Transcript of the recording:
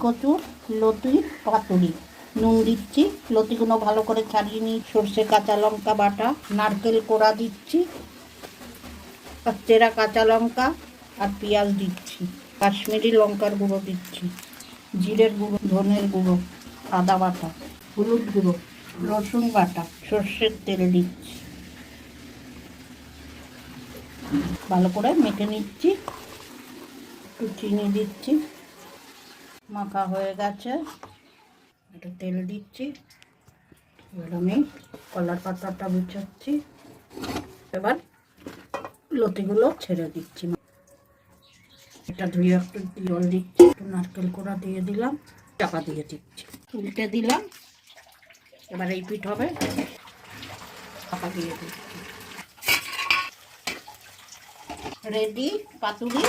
কচুর লতি পাতুরি। নুন দিচ্ছি, লতিগুলো ভালো করে ছাড়িয়ে নিই। সর্ষে কাঁচা লঙ্কা বাটা, নারকেল কোড়া দিচ্ছি, আর চেরা কাঁচা লঙ্কা আর পেঁয়াজ দিচ্ছি। কাশ্মীরি লঙ্কার গুঁড়ো দিচ্ছি, জিরের গুঁড়ো, ধনের গুঁড়ো, আদা বাটা, হলুদ গুঁড়ো, রসুন বাটা, সর্ষের তেল দিচ্ছি। ভালো করে মেখে নিচ্ছি। একটু চিনি দিচ্ছি। মাখা হয়ে গেছে, একটু তেল দিচ্ছি। এবার আমি কলার পাতাটা বিছাচ্ছি। এবার লতিগুলো ছেড়ে দিচ্ছি। এটা ধুয়ে একটু জল দিচ্ছি, একটু নারকেল কোড়া দিয়ে দিলাম, চাপা দিয়ে দিচ্ছি, উল্টে দিলাম। এবার এই পিঠ হবে, চাপা দিয়ে দিচ্ছি। রেডি পাতুরি।